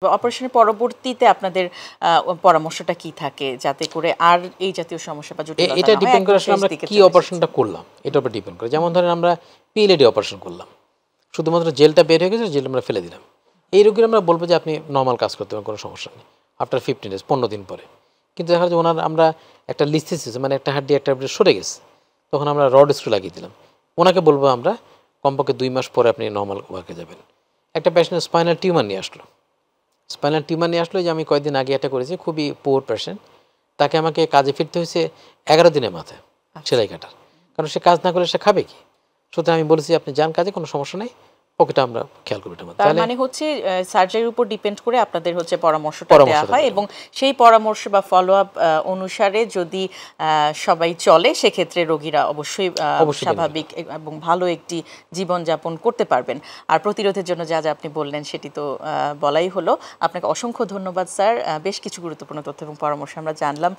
অপারেশনের পরবর্তীতে আপনাদের পরামর্শটা কি থাকে যাতে করে আর এই জাতীয় সমস্যা বা জটিলতা না হয়? এটা ডিপেন্ড করে আসলে আমরা কি অপারেশনটা করলাম এটার উপর ডিপেন্ড করে। যেমন ধরেন আমরা পিএলএডি অপারেশন করলাম, শুধুমাত্র জেলটা বের হয়ে গেছে, জেল আমরা ফেলে দিলাম, এই রোগীর আমরা বলবো যে আপনি নর্মাল কাজ করতে পারেন, কোনো সমস্যা নেই আফটার 15 ডেজ, 15 দিন পরে। কিন্তু দেখা যাচ্ছে ওনার আমরা একটা লিস্থেসিস মানে একটা হাড্ডি একটা সরে গেছে, তখন আমরা রড স্ক্রু লাগিয়ে দিলাম। ওনাকে বলবো আমরা কমপক্ষে 2 মাস পরে আপনি নর্মাল ওয়ার্কে যাবেন। একটা পেশেন্ট স্পাইনাল টিউমার নিয়ে আসলো, যে আমি কয়েকদিন আগে এটা করেছি, খুবই পুয়ার পেশেন্ট, তাকে আমাকে কাজে ফিরতে হয়েছে 11 দিনের মাথায় সেলাই কাটার, কারণ সে কাজ না করলে সে খাবে কি। সুতরাং আমি বলেছি আপনি যান কাজে, কোনো সমস্যা নেই, ওকেটা আমরা খেয়াল করবো। তার মানে হচ্ছে সার্জারির উপর ডিপেন্ড করে আপনাদের হচ্ছে পরামর্শটা দেওয়া হয় এবং সেই পরামর্শ বা ফলো আপ অনুসারে যদি সবাই চলে সেক্ষেত্রে রোগীরা অবশ্যই স্বাভাবিক এবং ভালো একটি জীবনযাপন করতে পারবেন। আর প্রতিরোধের জন্য যা যা আপনি বললেন সেটি তো বলাই হলো। আপনাকে অসংখ্য ধন্যবাদ স্যার, বেশ কিছু গুরুত্বপূর্ণ তথ্য এবং পরামর্শ আমরা জানলাম।